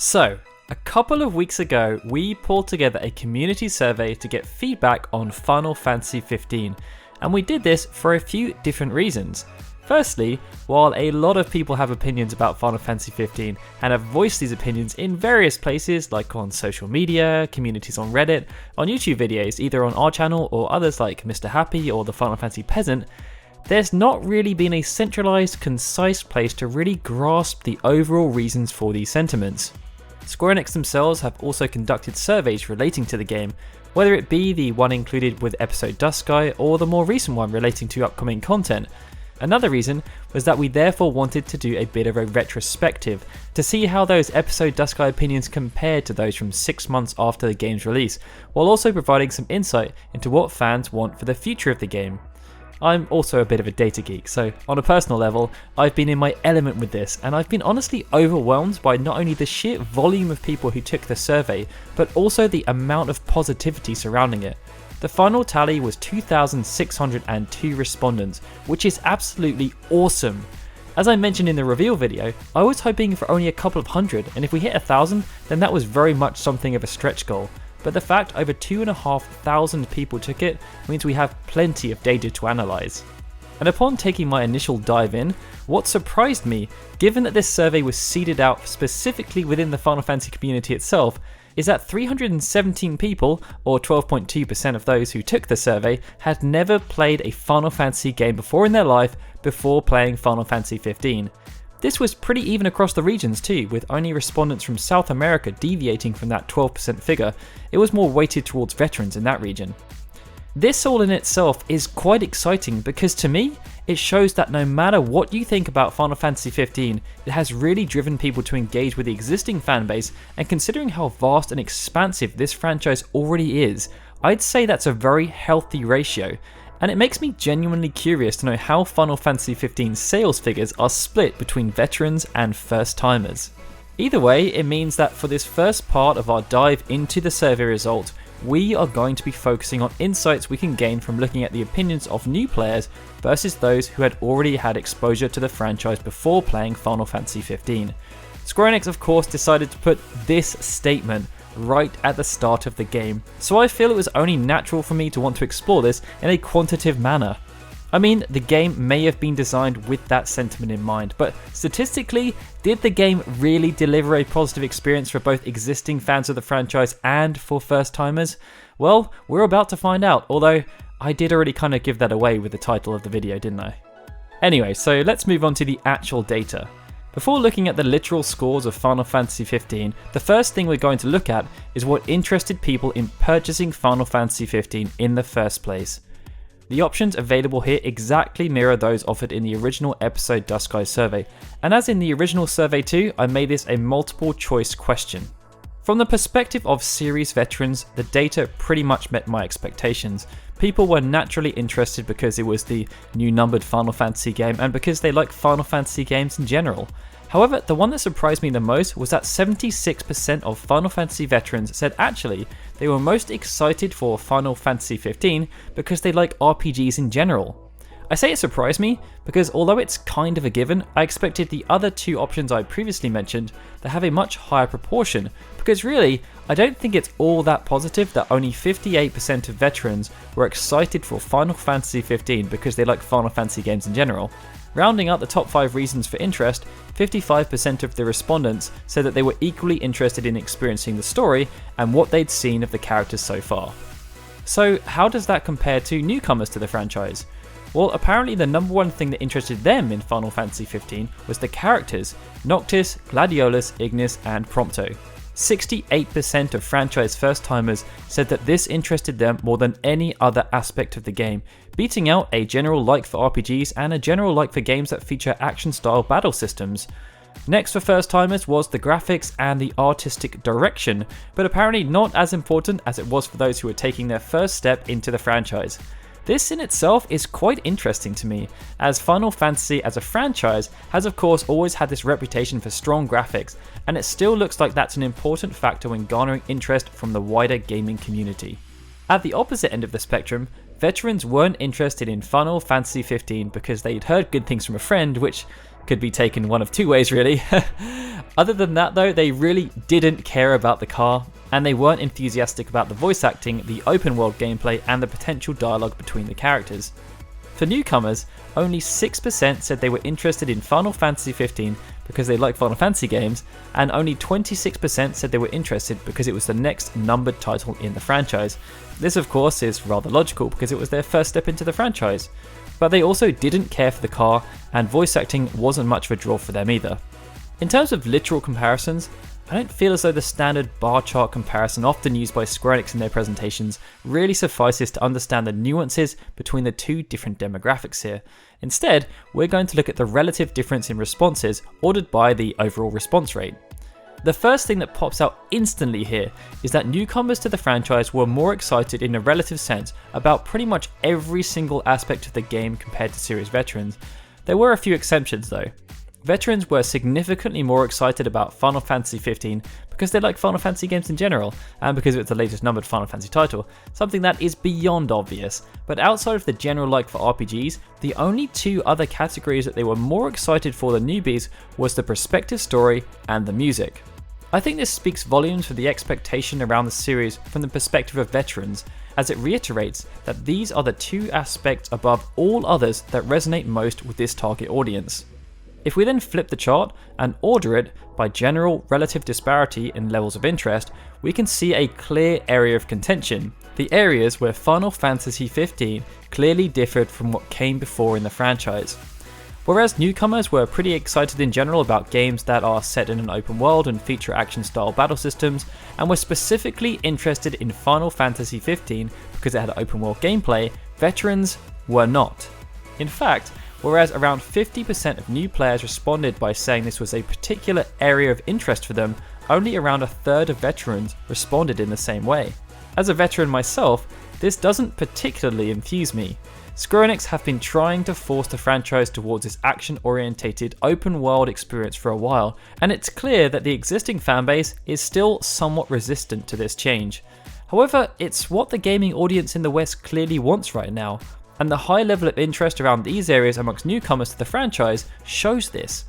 So, a couple of weeks ago, we pulled together a community survey to get feedback on Final Fantasy XV, and we did this for a few different reasons. Firstly, while a lot of people have opinions about Final Fantasy XV and have voiced these opinions in various places like on social media, communities on Reddit, on YouTube videos either on our channel or others like Mr. Happy or the Final Fantasy Peasant, there's not really been a centralized, concise place to really grasp the overall reasons for these sentiments. Square Enix themselves have also conducted surveys relating to the game, whether it be the one included with episode Dusky or the more recent one relating to upcoming content. Another reason was that we therefore wanted to do a bit of a retrospective to see how those episode Dusky opinions compared to those from 6 months after the game's release, while also providing some insight into what fans want for the future of the game. I'm also a bit of a data geek, so on a personal level, I've been in my element with this, and I've been honestly overwhelmed by not only the sheer volume of people who took the survey, but also the amount of positivity surrounding it. The final tally was 2,602 respondents, which is absolutely awesome. As I mentioned in the reveal video, I was hoping for only a couple of hundred, and if we hit 1,000, then that was very much something of a stretch goal. But the fact over 2,500 people took it means we have plenty of data to analyse. And upon taking my initial dive in, what surprised me, given that this survey was seeded out specifically within the Final Fantasy community itself, is that 317 people, or 12.2% of those who took the survey, had never played a Final Fantasy game before in their life before playing Final Fantasy XV. This was pretty even across the regions too, with only respondents from South America deviating from that 12% figure. It was more weighted towards veterans in that region. This all in itself is quite exciting because to me, it shows that no matter what you think about Final Fantasy XV, it has really driven people to engage with the existing fanbase, and considering how vast and expansive this franchise already is, I'd say that's a very healthy ratio. And it makes me genuinely curious to know how Final Fantasy XV's sales figures are split between veterans and first-timers. Either way, it means that for this first part of our dive into the survey result, we are going to be focusing on insights we can gain from looking at the opinions of new players versus those who had already had exposure to the franchise before playing Final Fantasy XV. Square Enix of course decided to put this statement right at the start of the game, so I feel it was only natural for me to want to explore this in a quantitative manner. I mean, the game may have been designed with that sentiment in mind, but statistically, did the game really deliver a positive experience for both existing fans of the franchise and for first timers? Well, we're about to find out, although I did already kind of give that away with the title of the video, didn't I? Anyway, so let's move on to the actual data. Before looking at the literal scores of Final Fantasy XV, the first thing we're going to look at is what interested people in purchasing Final Fantasy XV in the first place. The options available here exactly mirror those offered in the original episode Dusky survey, and as in the original survey too, I made this a multiple choice question. From the perspective of series veterans, the data pretty much met my expectations. People were naturally interested because it was the new numbered Final Fantasy game and because they like Final Fantasy games in general. However, the one that surprised me the most was that 76% of Final Fantasy veterans said actually they were most excited for Final Fantasy XV because they like RPGs in general. I say it surprised me because although it's kind of a given, I expected the other two options I previously mentioned to have a much higher proportion, because really, I don't think it's all that positive that only 58% of veterans were excited for Final Fantasy XV because they like Final Fantasy games in general. Rounding out the top 5 reasons for interest, 55% of the respondents said that they were equally interested in experiencing the story and what they'd seen of the characters so far. So how does that compare to newcomers to the franchise? Well, apparently the number one thing that interested them in Final Fantasy XV was the characters, Noctis, Gladiolus, Ignis, and Prompto. 68% of franchise first-timers said that this interested them more than any other aspect of the game, beating out a general like for RPGs and a general like for games that feature action-style battle systems. Next for first-timers was the graphics and the artistic direction, but apparently not as important as it was for those who were taking their first step into the franchise. This in itself is quite interesting to me, as Final Fantasy as a franchise has of course always had this reputation for strong graphics, and it still looks like that's an important factor when garnering interest from the wider gaming community. At the opposite end of the spectrum, veterans weren't interested in Final Fantasy XV because they'd heard good things from a friend, which could be taken one of two ways really. Other than that though, they really didn't care about the car, and they weren't enthusiastic about the voice acting, the open world gameplay, and the potential dialogue between the characters. For newcomers, only 6% said they were interested in Final Fantasy 15 because they like Final Fantasy games, and only 26% said they were interested because it was the next numbered title in the franchise. This of course is rather logical because it was their first step into the franchise. But they also didn't care for the car, and voice acting wasn't much of a draw for them either. In terms of literal comparisons, I don't feel as though the standard bar chart comparison often used by Square Enix in their presentations really suffices to understand the nuances between the two different demographics here. Instead, we're going to look at the relative difference in responses ordered by the overall response rate. The first thing that pops out instantly here is that newcomers to the franchise were more excited in a relative sense about pretty much every single aspect of the game compared to series veterans. There were a few exceptions though. Veterans were significantly more excited about Final Fantasy 15 because they like Final Fantasy games in general, and because it's the latest numbered Final Fantasy title, something that is beyond obvious. But outside of the general like for RPGs, the only two other categories that they were more excited for than newbies was the perspective story and the music. I think this speaks volumes for the expectation around the series from the perspective of veterans, as it reiterates that these are the two aspects above all others that resonate most with this target audience. If we then flip the chart and order it by general relative disparity in levels of interest, we can see a clear area of contention, the areas where Final Fantasy 15 clearly differed from what came before in the franchise. Whereas newcomers were pretty excited in general about games that are set in an open world and feature action style battle systems, and were specifically interested in Final Fantasy 15 because it had open world gameplay, veterans were not. In fact, whereas around 50% of new players responded by saying this was a particular area of interest for them, only around a third of veterans responded in the same way. As a veteran myself, this doesn't particularly enthuse me. Square Enix have been trying to force the franchise towards this action-orientated open world experience for a while, and it's clear that the existing fanbase is still somewhat resistant to this change. However, it's what the gaming audience in the West clearly wants right now, and the high level of interest around these areas amongst newcomers to the franchise shows this.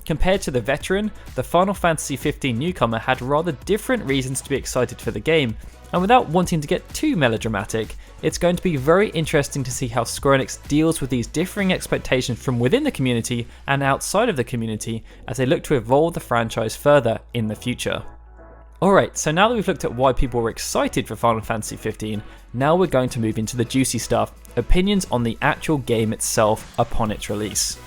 Compared to the veteran, the Final Fantasy 15 newcomer had rather different reasons to be excited for the game, and without wanting to get too melodramatic, it's going to be very interesting to see how Square Enix deals with these differing expectations from within the community and outside of the community as they look to evolve the franchise further in the future. Alright, so now that we've looked at why people were excited for Final Fantasy 15, now we're going to move into the juicy stuff, opinions on the actual game itself upon its release.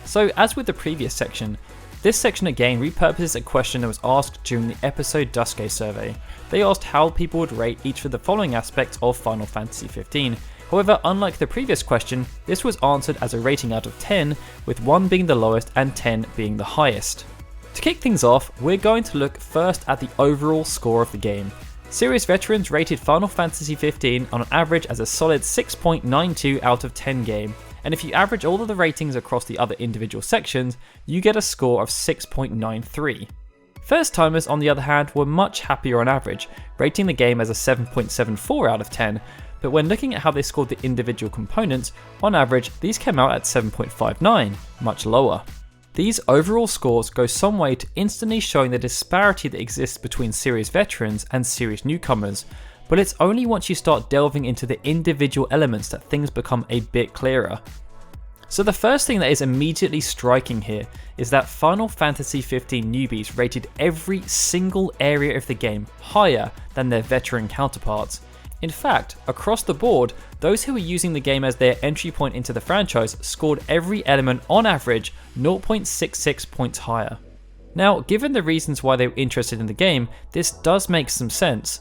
So as with the previous section, this section again repurposes a question that was asked during the episode Duske survey. They asked how people would rate each of the following aspects of Final Fantasy 15. However, unlike the previous question, this was answered as a rating out of 10, with 1 being the lowest and 10 being the highest. To kick things off, we're going to look first at the overall score of the game. Series veterans rated Final Fantasy 15 on average as a solid 6.92 out of 10 game, and if you average all of the ratings across the other individual sections, you get a score of 6.93. First timers on the other hand were much happier on average, rating the game as a 7.74 out of 10, but when looking at how they scored the individual components, on average these came out at 7.59, much lower. These overall scores go some way to instantly showing the disparity that exists between series veterans and series newcomers, but it's only once you start delving into the individual elements that things become a bit clearer. So the first thing that is immediately striking here is that Final Fantasy 15 newbies rated every single area of the game higher than their veteran counterparts. In fact, across the board, those who were using the game as their entry point into the franchise scored every element on average 0.66 points higher. Now, given the reasons why they were interested in the game, this does make some sense.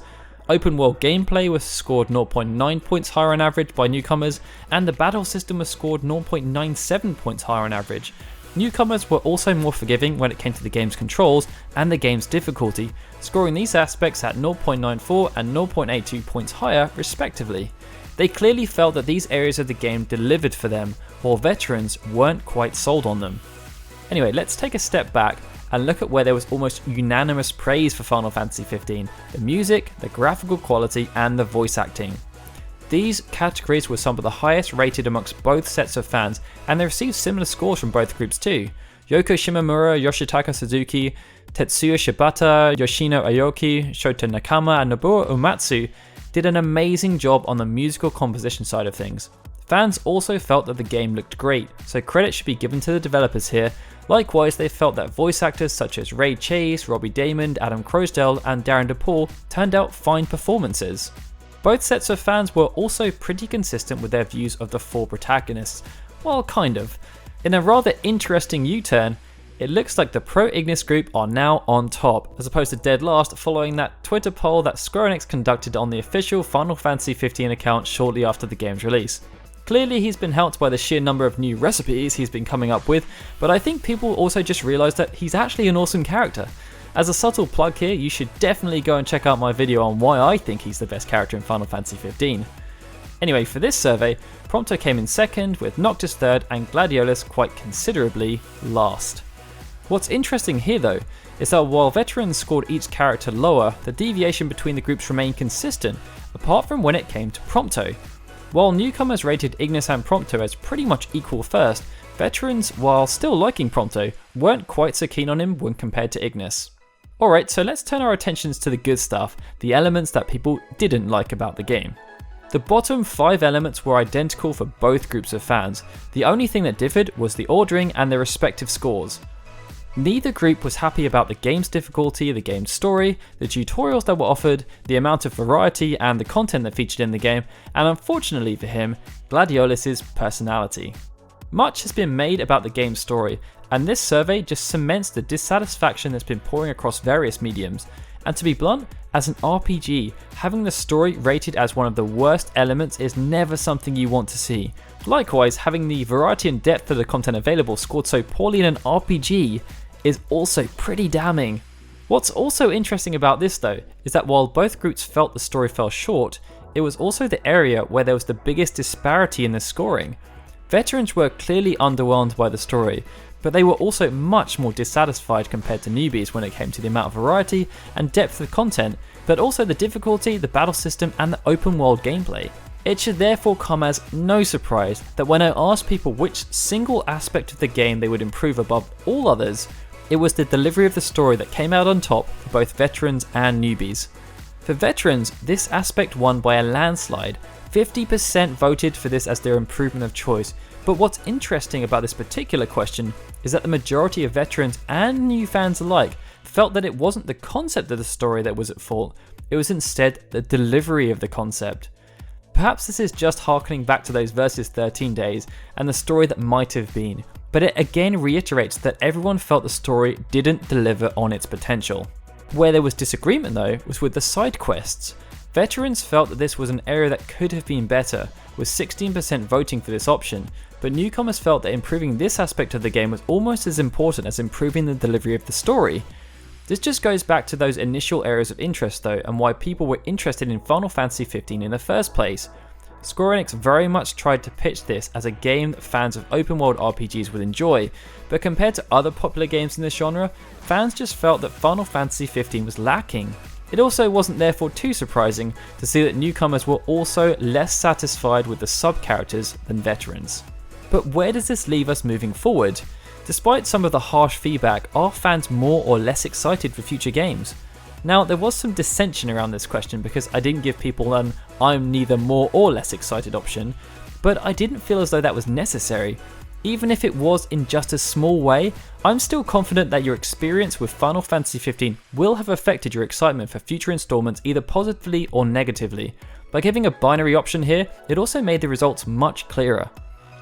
Open world gameplay was scored 0.9 points higher on average by newcomers, and the battle system was scored 0.97 points higher on average. Newcomers were also more forgiving when it came to the game's controls and the game's difficulty, scoring these aspects at 0.94 and 0.82 points higher respectively. They clearly felt that these areas of the game delivered for them, while veterans weren't quite sold on them. Anyway, let's take a step back and look at where there was almost unanimous praise for Final Fantasy 15, the music, the graphical quality, and the voice acting. These categories were some of the highest rated amongst both sets of fans, and they received similar scores from both groups too. Yoko Shimomura, Yoshitaka Suzuki, Tetsuya Shibata, Yoshino Aoki, Shota Nakama, and Nobuo Uematsu did an amazing job on the musical composition side of things. Fans also felt that the game looked great, so credit should be given to the developers here. Likewise, they felt that voice actors such as Ray Chase, Robbie Daymond, Adam Crosdale, and Darren DePaul turned out fine performances. Both sets of fans were also pretty consistent with their views of the 4 protagonists. Well, kind of. In a rather interesting U-turn, it looks like the pro-Ignis group are now on top, as opposed to dead last following that Twitter poll that Square Enix conducted on the official Final Fantasy XV account shortly after the game's release. Clearly he's been helped by the sheer number of new recipes he's been coming up with, but I think people also just realised that he's actually an awesome character. As a subtle plug here, you should definitely go and check out my video on why I think he's the best character in Final Fantasy XV. Anyway, for this survey, Prompto came in second, with Noctis third, and Gladiolus quite considerably last. What's interesting here though, is that while veterans scored each character lower, the deviation between the groups remained consistent, apart from when it came to Prompto. While newcomers rated Ignis and Prompto as pretty much equal first, veterans, while still liking Prompto, weren't quite so keen on him when compared to Ignis. Alright, so let's turn our attentions to the good stuff, the elements that people didn't like about the game. The bottom 5 elements were identical for both groups of fans. The only thing that differed was the ordering and their respective scores. Neither group was happy about the game's difficulty, the game's story, the tutorials that were offered, the amount of variety and the content that featured in the game, and unfortunately for him, Gladiolus' personality. Much has been made about the game's story, and this survey just cements the dissatisfaction that's been pouring across various mediums. And to be blunt, as an RPG, having the story rated as one of the worst elements is never something you want to see. Likewise, having the variety and depth of the content available scored so poorly in an RPG is also pretty damning. What's also interesting about this though, is that while both groups felt the story fell short, it was also the area where there was the biggest disparity in the scoring. Veterans were clearly underwhelmed by the story, but they were also much more dissatisfied compared to newbies when it came to the amount of variety and depth of content, but also the difficulty, the battle system, and the open world gameplay. It should therefore come as no surprise that when I asked people which single aspect of the game they would improve above all others, it was the delivery of the story that came out on top for both veterans and newbies. For veterans, this aspect won by a landslide. 50% voted for this as their improvement of choice, but what's interesting about this particular question is that the majority of veterans and new fans alike felt that it wasn't the concept of the story that was at fault, it was instead the delivery of the concept. Perhaps this is just harkening back to those Versus 13 days and the story that might have been, but it again reiterates that everyone felt the story didn't deliver on its potential. Where there was disagreement though was with the side quests. Veterans felt that this was an area that could have been better, with 16% voting for this option, but newcomers felt that improving this aspect of the game was almost as important as improving the delivery of the story. This just goes back to those initial areas of interest though, and why people were interested in Final Fantasy XV in the first place. Square Enix very much tried to pitch this as a game that fans of open world RPGs would enjoy, but compared to other popular games in this genre, fans just felt that Final Fantasy XV was lacking. It also wasn't therefore too surprising to see that newcomers were also less satisfied with the sub-characters than veterans. But where does this leave us moving forward? Despite some of the harsh feedback, are fans more or less excited for future games? Now, there was some dissension around this question because I didn't give people an I'm neither more or less excited option, but I didn't feel as though that was necessary. Even if it was in just a small way, I'm still confident that your experience with Final Fantasy XV will have affected your excitement for future installments either positively or negatively. By giving a binary option here, it also made the results much clearer.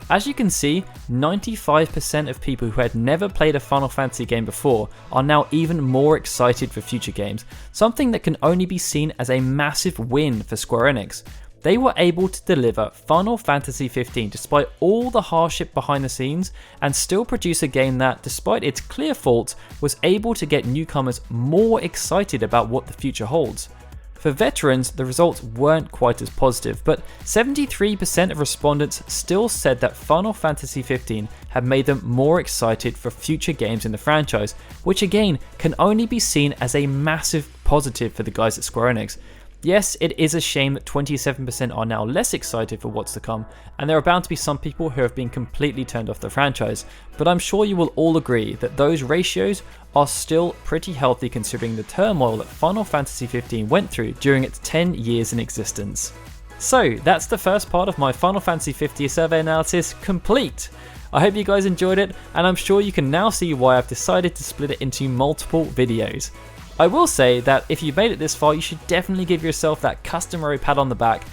As you can see, 95% of people who had never played a Final Fantasy game before are now even more excited for future games, something that can only be seen as a massive win for Square Enix. They were able to deliver Final Fantasy XV despite all the hardship behind the scenes and still produce a game that, despite its clear faults, was able to get newcomers more excited about what the future holds. For veterans, the results weren't quite as positive, but 73% of respondents still said that Final Fantasy XV had made them more excited for future games in the franchise, which again can only be seen as a massive positive for the guys at Square Enix. Yes, it is a shame that 27% are now less excited for what's to come, and there are bound to be some people who have been completely turned off the franchise, but I'm sure you will all agree that those ratios are still pretty healthy considering the turmoil that Final Fantasy XV went through during its 10 years in existence. So that's the first part of my Final Fantasy XV survey analysis complete. I hope you guys enjoyed it, and I'm sure you can now see why I've decided to split it into multiple videos. I will say that if you made it this far, you should definitely give yourself that customary pat on the back.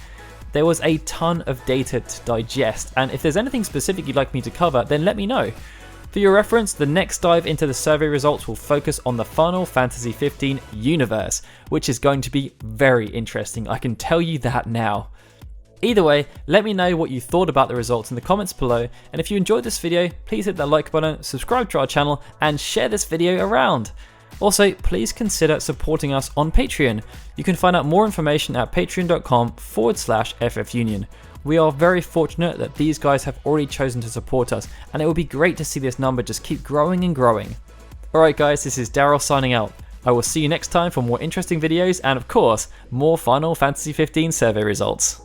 There was a ton of data to digest, and if there's anything specific you'd like me to cover, then let me know. For your reference, the next dive into the survey results will focus on the Final Fantasy XV universe, which is going to be very interesting, I can tell you that now. Either way, let me know what you thought about the results in the comments below, and if you enjoyed this video, please hit that like button, subscribe to our channel, and share this video around. Also, please consider supporting us on Patreon. You can find out more information at patreon.com/FFUnion. We are very fortunate that these guys have already chosen to support us, and it would be great to see this number just keep growing and growing. Alright guys, this is Daryl signing out. I will see you next time for more interesting videos and of course, more Final Fantasy XV survey results.